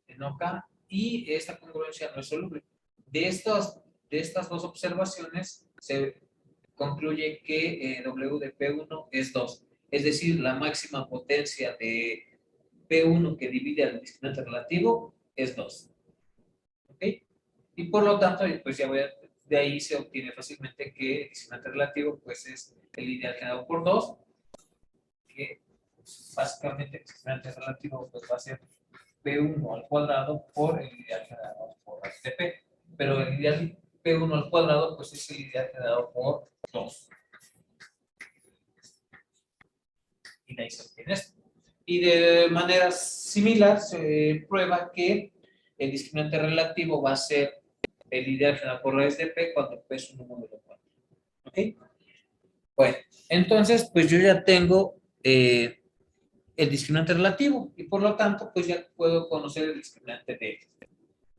en OK y esta congruencia no es soluble. De estas dos observaciones se concluye que W de P1 es 2. Es decir, la máxima potencia de P1 que divide al discriminante relativo es 2. ¿Ok? Y por lo tanto, pues ya de ahí se obtiene fácilmente que el discriminante relativo pues es el ideal generado por 2, que pues, básicamente el discriminante relativo pues va a ser P1 al cuadrado por el ideal generado por P. Pero el ideal P1 al cuadrado pues es el ideal generado por 2. Y de ahí se obtiene esto. Y de manera similar se prueba que el discriminante relativo va a ser el ideal generado por raíz de P cuando P es un módulo 4. ¿Ok? Bueno, entonces pues yo ya tengo el discriminante relativo y por lo tanto pues ya puedo conocer el discriminante de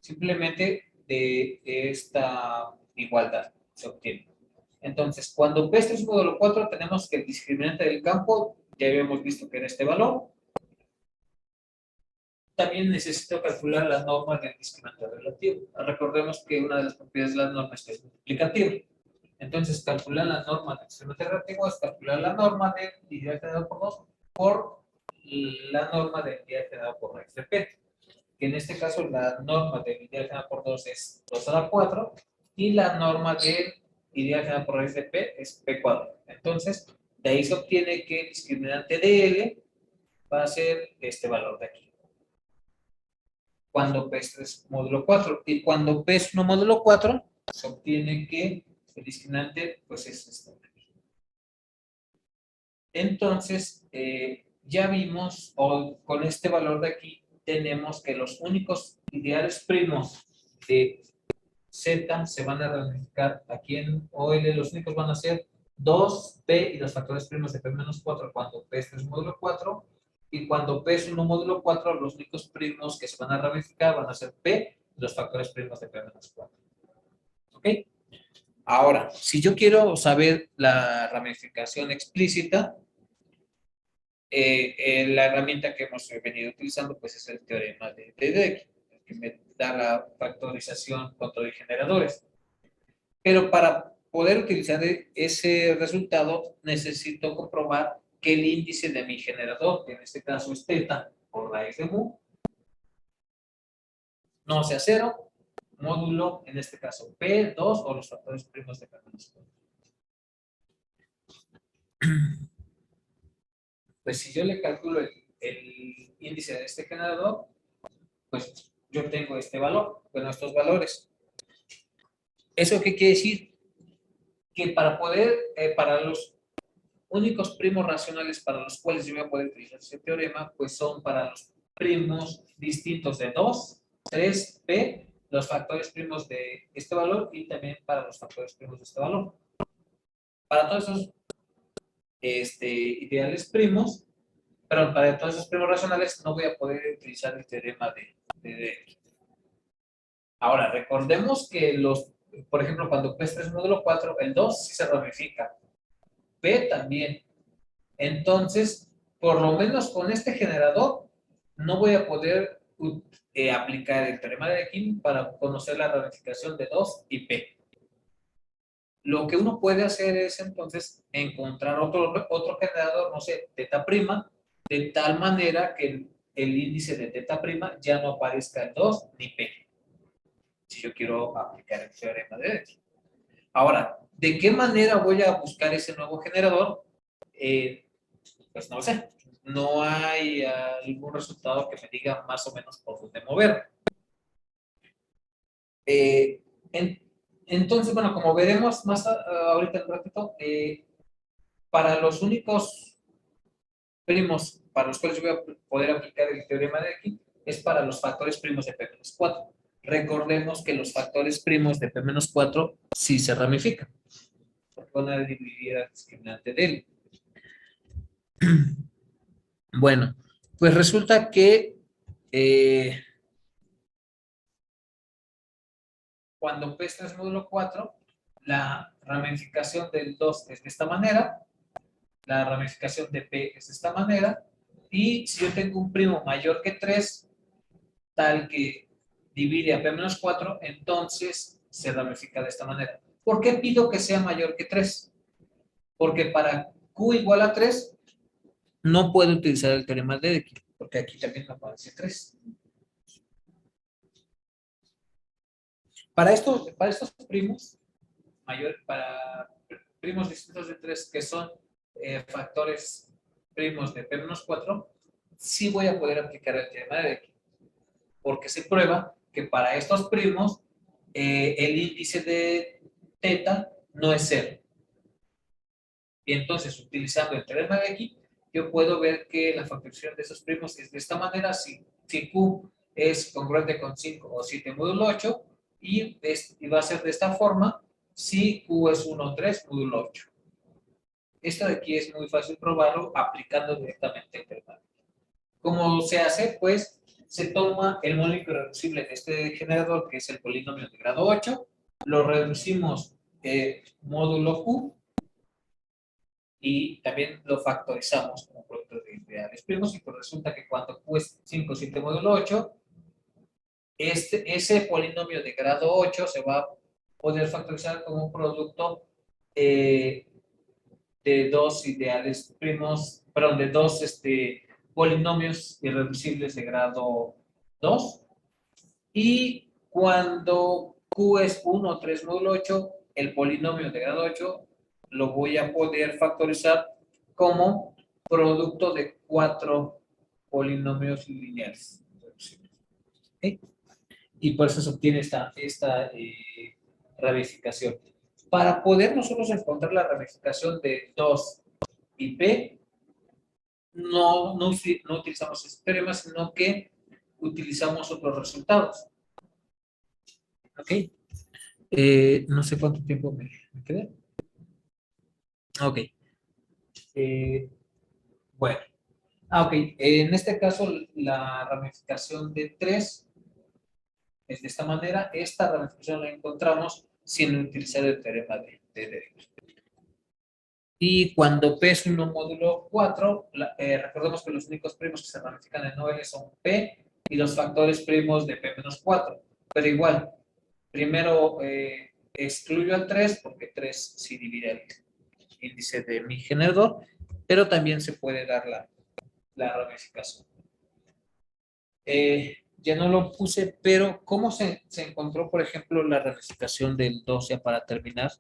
simplemente de esta igualdad se obtiene. Entonces, cuando P es un módulo 4 tenemos que el discriminante del campo ya habíamos visto que era este valor. También necesito calcular las normas del discriminante relativo. Recordemos que una de las propiedades de las normas es multiplicativa. Entonces, calcular la norma del discriminante relativo es calcular la norma del ideal generado por 2 por la norma del ideal generado por raíz de P. Que en este caso la norma del ideal generado por 2 es 2 a la 4 y la norma del ideal generado por raíz de P es P cuadrado. Entonces, de ahí se obtiene que el discriminante de L va a ser este valor de aquí. Cuando P es módulo 4. Y cuando P es 1 módulo 4, se obtiene que el discriminante pues es este. Entonces, ya vimos, o con este valor de aquí, tenemos que los únicos ideales primos de Z se van a ramificar aquí en OL. Los únicos van a ser 2P y los factores primos de P-4 cuando P es 3 módulo 4. Y cuando P es 1 módulo 4, los únicos primos que se van a ramificar van a ser P y los factores primos de P-4. ¿Ok? Ahora, si yo quiero saber la ramificación explícita, la herramienta que hemos venido utilizando pues es el teorema de Dedekind, que me da la factorización contra generadores. Pero para poder utilizar ese resultado necesito comprobar que el índice de mi generador, que en este caso es teta por raíz de mu, no sea 0, módulo, en este caso P2 o los factores primos de P-4. Pues si yo le calculo el índice de este generador, pues yo tengo este valor, bueno, estos valores. ¿Eso qué quiere decir? Que para poder, para los únicos primos racionales para los cuales yo voy a poder utilizar ese teorema, pues son para los primos distintos de 2, 3, P, los factores primos de este valor y también para los factores primos de este valor. Para todos esos ideales primos, pero para todos esos primos racionales no voy a poder utilizar el teorema de Ahora, recordemos que por ejemplo, cuando P es 3 módulo 4, el 2 sí se ramifica. P también. Entonces, por lo menos con este generador, no voy a poder aplicar el teorema de Dedekind para conocer la ramificación de 2 y P. Lo que uno puede hacer es entonces encontrar otro generador, no sé, teta prima, de tal manera que el índice de teta prima ya no aparezca en 2 ni P. si yo quiero aplicar el teorema de Dedekind. Ahora, ¿de qué manera voy a buscar ese nuevo generador? Pues no lo sé. No hay algún resultado que me diga más o menos por dónde mover. Entonces, bueno, como veremos más ahorita en un ratito, para los únicos primos para los cuales yo voy a poder aplicar el teorema de Dedekind es para los factores primos de P-4. Recordemos que los factores primos de P-4 sí se ramifican. Van a dividir al discriminante de él. Bueno, pues resulta que cuando P es 3 módulo 4, la ramificación del 2 es de esta manera, la ramificación de P es de esta manera, y si yo tengo un primo mayor que 3, tal que divide a P-4, entonces se ramifica de esta manera. ¿Por qué pido que sea mayor que 3? Porque para Q igual a 3, no puedo utilizar el teorema de Dedekind, porque aquí también me aparece 3. Para estos primos, para primos distintos de 3 que son factores primos de P-4, sí voy a poder aplicar el teorema de Dedekind, porque se prueba que para estos primos el índice de teta no es 0. Y entonces, utilizando el teorema de Dedekind, yo puedo ver que la factorización de esos primos es de esta manera, si Q es congruente con 5 o 7 módulo 8, y va a ser de esta forma si Q es 1 o 3 módulo 8. Esto de aquí es muy fácil probarlo aplicando directamente el teorema. ¿Cómo se hace? Pues se toma el módulo irreducible de este generador, que es el polinomio de grado 8, lo reducimos módulo Q, y también lo factorizamos como producto de ideales primos, y pues resulta que cuando Q es 5, 7 módulo 8, ese polinomio de grado 8 se va a poder factorizar como un producto de dos ideales primos, perdón, de dos polinomios irreducibles de grado 2, y cuando Q es 1 o 3 módulo 8, el polinomio de grado 8 lo voy a poder factorizar como producto de 4 polinomios lineales. ¿Okay? Y por eso se obtiene esta ramificación. Para poder nosotros encontrar la ramificación de 2 y P, no utilizamos este teorema, sino que utilizamos otros resultados. ¿Ok? No sé cuánto tiempo me quedé. Ok. Bueno. Ok. En este caso, la ramificación de 3 es de esta manera. Esta ramificación la encontramos sin utilizar el teorema de Dedekind. Y cuando P es 1 módulo 4, recordemos que los únicos primos que se ramifican en OL son P y los factores primos de P-4. Pero igual, primero excluyo al 3 porque 3 sí divide el índice de mi generador, pero también se puede dar la ramificación. Ya no lo puse, pero ¿cómo se encontró, por ejemplo, la ramificación del 2 ya para terminar?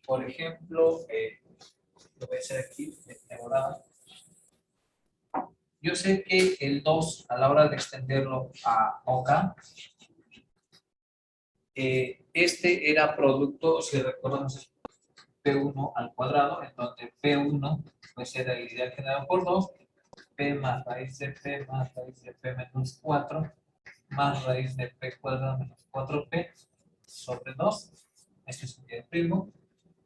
Por ejemplo, lo voy a hacer aquí, ahora. Yo sé que el 2, a la hora de extenderlo a OK, este era producto, si recordamos, P1 al cuadrado, en donde P1 pues era el ideal generado por 2, P más raíz de P más raíz de P menos 4, más raíz de P cuadrado menos 4P sobre 2. Este es un ideal primo.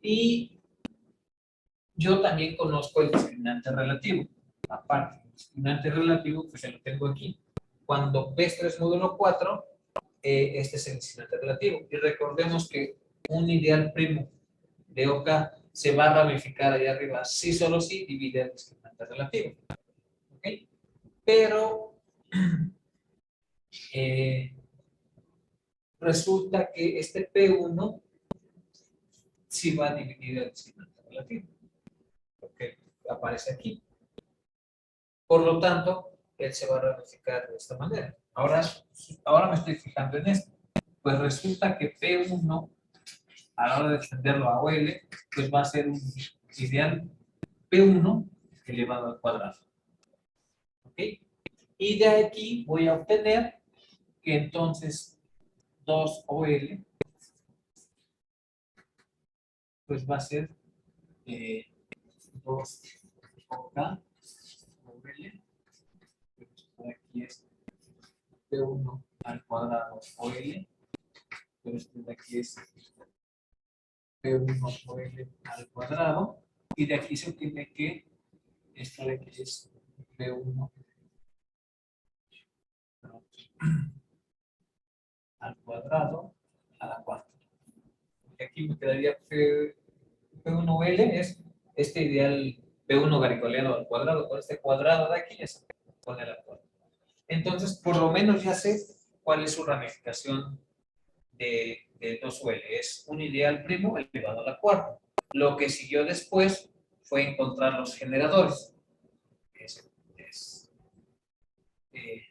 Y yo también conozco el discriminante relativo. Aparte del discriminante relativo, pues ya lo tengo aquí. Cuando P es 3 módulo 4, este es el discriminante relativo. Y recordemos que un ideal primo de OK se va a ramificar allá arriba, sí, solo sí, divide el discriminante relativo. ¿Ok? Pero resulta que este P1 sí va a dividir el discriminante relativo, porque aparece aquí. Por lo tanto, él se va a ramificar de esta manera. Ahora me estoy fijando en esto. Pues resulta que P1, a la hora de extenderlo a OL, pues va a ser un ideal P1 elevado al cuadrado. ¿Ok? Y de aquí voy a obtener que entonces 2OL pues va a ser 2OK OL. Por aquí es P1 al cuadrado OL. Pero este de aquí es P1 OL al cuadrado. Y de aquí se obtiene que esto de aquí es P1 al cuadrado a la cuarta. Y aquí me quedaría P1L es este ideal P1 garicoleano al cuadrado, con este cuadrado de aquí ya se pone al cuadrado. Entonces, por lo menos ya sé cuál es su ramificación de 2UL. Es un ideal primo elevado a la cuarta. Lo que siguió después fue encontrar los generadores.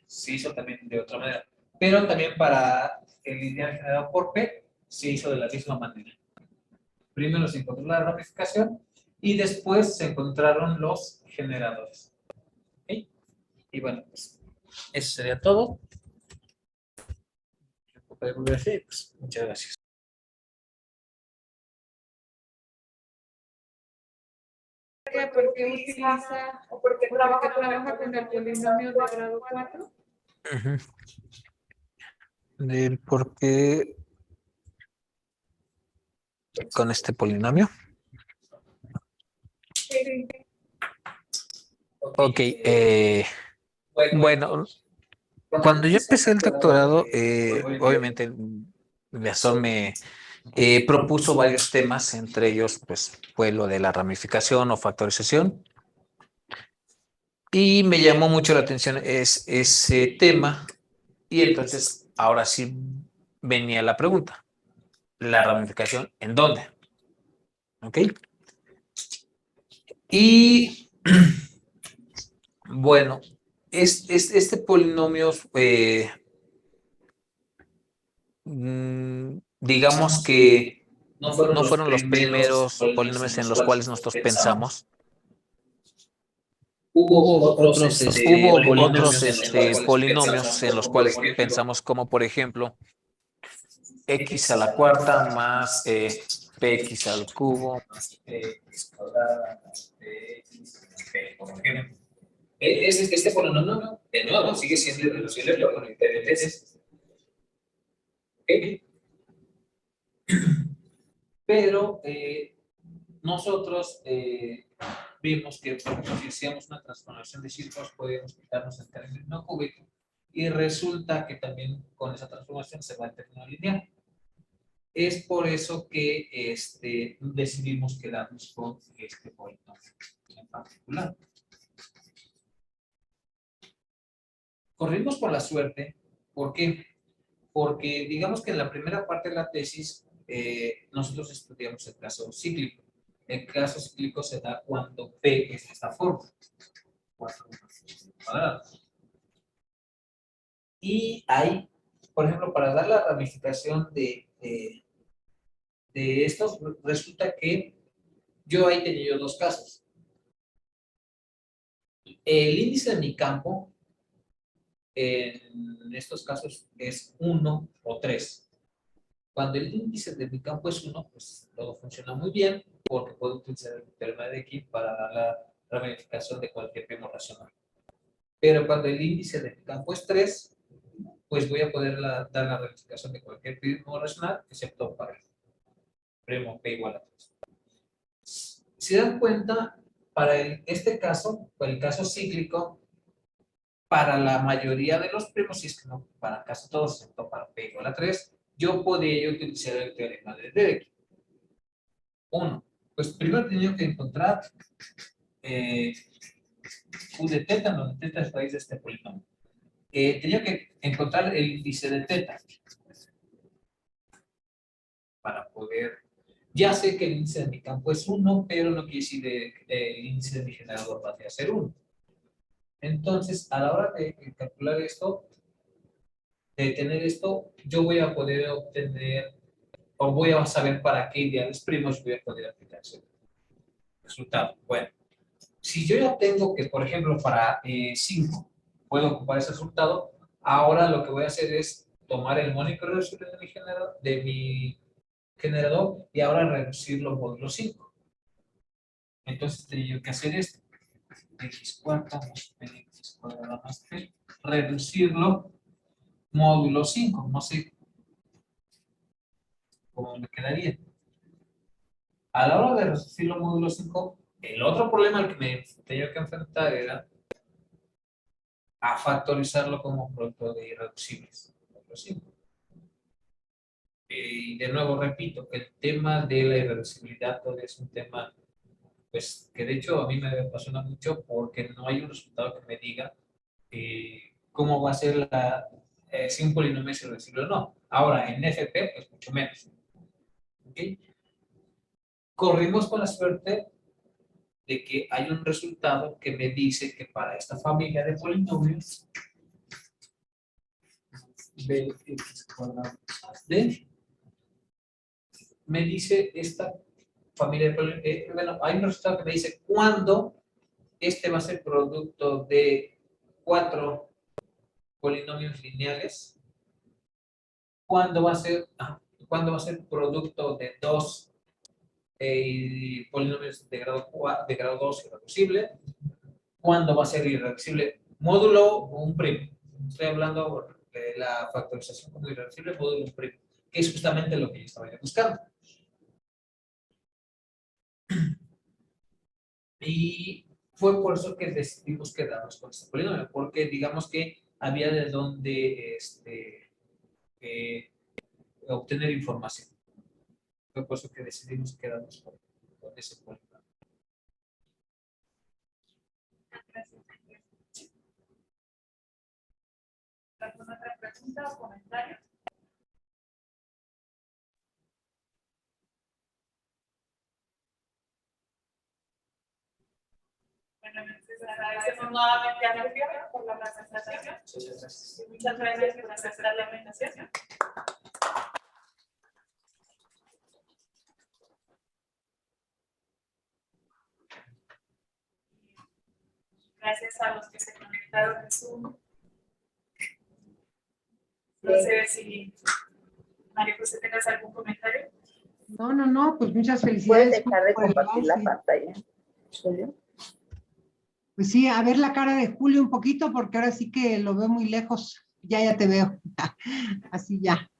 Se hizo también de otra manera. Pero también para el ideal generado por P se hizo de la misma manera. Primero se encontró la ramificación y después se encontraron los generadores. ¿Okay? Y bueno, pues eso sería todo. Pues, muchas gracias. ¿Por qué utiliza o por qué trabaja con el polinomio de grado 4? Del por qué con este polinomio. Sí. Ok, bueno, cuando yo empecé el doctorado, obviamente el profesor me propuso varios temas, entre ellos pues fue lo de la ramificación o factorización, y me llamó mucho la atención ese tema, y entonces ahora sí venía la pregunta, ¿la ramificación en dónde? ¿Ok? Y bueno, este polinomio, digamos que no fueron los primeros polinomios en los cuales nosotros pensamos. Hubo otros polinomios en los cuales pensamos, como por ejemplo x a la cuarta más px al cubo. Este polinomio, de nuevo, sigue siendo irreducible, pero con diferentes. ¿Okay? Pero nosotros vimos que, por ejemplo, si hacíamos una transformación de círculos, podíamos quitarnos el término cúbico. Y resulta que también con esa transformación se va el término lineal. Es por eso que decidimos quedarnos con este polinomio en particular. Corrimos por la suerte. ¿Por qué? Porque digamos que en la primera parte de la tesis nosotros estudiamos el caso cíclico. El caso cíclico se da cuando P es de esta forma. Y ahí, por ejemplo, para dar la ramificación de estos, resulta que yo ahí tenía yo dos casos. El índice de mi campo en estos casos es 1 o 3. Cuando el índice de mi campo es 1, pues todo funciona muy bien porque puedo utilizar el teorema de Dirac para dar la ramificación de cualquier primo racional. Pero cuando el índice de mi campo es 3, pues voy a poder dar la ramificación de cualquier primo racional, excepto para el primo P igual a 3. Si dan cuenta, para este caso, para el caso cíclico, para la mayoría de los primos, si es que no, para casi todos, excepto para P igual a 3, yo podría utilizar el teorema de Dirac. 1. Pues primero tenía que encontrar U de teta, donde teta es raíz de este polinomio. Tenía que encontrar el índice de teta para poder. Ya sé que el índice de mi campo es 1, pero no quiere decir que el índice de mi generador va a ser 1. Entonces, a la hora de calcular esto, de tener esto, yo voy a poder obtener, o voy a saber para qué ideales primos voy a poder aplicar ese resultado. Bueno, si yo ya tengo que, por ejemplo, para 5 puedo ocupar ese resultado, ahora lo que voy a hacer es tomar el mónico reducible de mi generador y ahora reducirlo módulo 5. Entonces tenía yo que hacer esto. X cuarta más x cuadrada más 3, reducirlo módulo 5, no sé cómo me quedaría. A la hora de reducirlo módulo 5, el otro problema al que me tenía que enfrentar era a factorizarlo como producto de irreducibles. Módulo 5. Y de nuevo repito, el tema de la irreducibilidad todavía es un tema pues que de hecho a mí me apasiona mucho porque no hay un resultado que me diga cómo va a ser si un polinomio es irreducible o no. Ahora, en FP, pues mucho menos. ¿Okay? Corrimos con la suerte de que hay un resultado que me dice que para esta familia de polinomios, bx cuadrado más d, me dice esta familia de polinomios, bueno, hay un resultado que me dice cuándo este va a ser producto de 4 polinomios lineales, cuándo va a ser producto de 2 polinomios de grado 2 irreducible, cuándo va a ser irreducible módulo o un primo. Estoy hablando de la factorización como irreducible módulo un primo, que es justamente lo que yo estaba buscando. Y fue por eso que decidimos quedarnos con este polinomio, porque digamos que había de dónde obtener información. Fue por eso que decidimos quedarnos con ese polinomio. ¿Alguna otra pregunta o comentario? Bueno, entonces agradecemos nuevamente a Julio por la presentación. Muchas gracias. Y muchas gracias por aceptar la invitación. Gracias a los que se conectaron en Zoom. No sé si María José tengas algún comentario. No, pues muchas ¿Puedes felicidades. dejar de por el compartir la avance. pantalla, Julio? Pues sí, a ver la cara de Julio un poquito, porque ahora sí que lo veo muy lejos. Ya te veo. Así ya.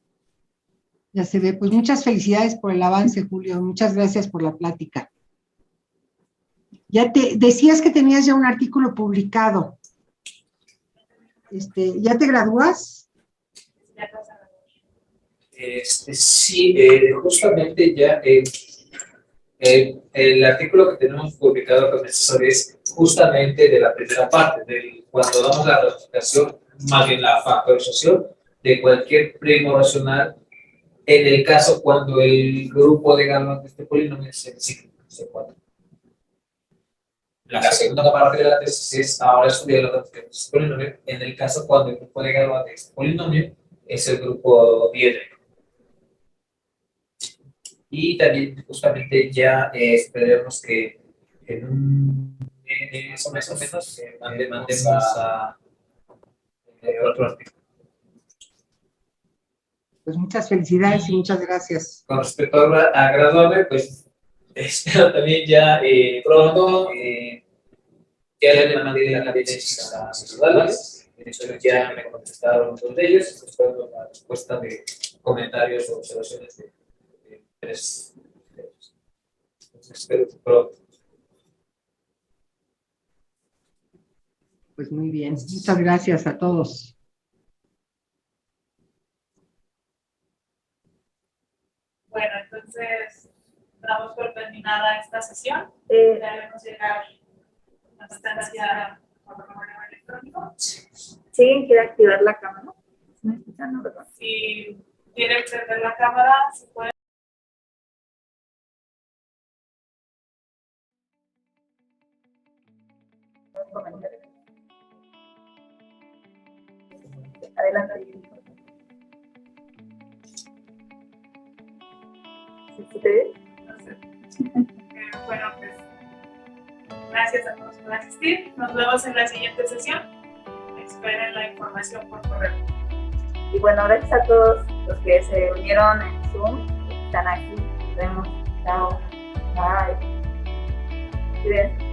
Ya se ve. Pues muchas felicidades por el avance, Julio. Muchas gracias por la plática. Ya te decías que tenías ya un artículo publicado. ¿Ya te gradúas? Ya pasa. Sí, justamente ya el artículo que tenemos publicado con profesor es justamente de la primera parte, cuando damos la representación, más bien la factorización de cualquier primo racional, en el caso cuando el grupo de Galois de este polinomio es el ciclo C4. La segunda parte de la tesis es ahora estudiar la representación de este polinomio, en el caso cuando el grupo de Galois de este polinomio es el grupo diédrico. Y también justamente ya esperemos que en un mes más o menos mandemos a otro artículo. Pues muchas felicidades y muchas gracias. Con respecto a graduarme, pues espero también ya pronto ya le mandé la tesis a mis estudiantes. De hecho, ya me contestaron dos de ellos. Espero la respuesta de comentarios o observaciones de 3. Espero que pronto. Pues muy bien. Muchas gracias a todos. Bueno, entonces damos por terminada esta sesión. Debemos llegar a la estancia por correo electrónico. ¿Sí? ¿Quiere activar la cámara? ¿Me escuchan, no, verdad? Si quiere encender la cámara, se puede. Adelante. ¿Sí se te ve? No sé. Bueno, pues gracias a todos por asistir. Nos vemos en la siguiente sesión. Esperen la información por correo. Y bueno, gracias a todos los que se unieron en Zoom, están aquí. Nos vemos. Chao. Bye. Cuídense.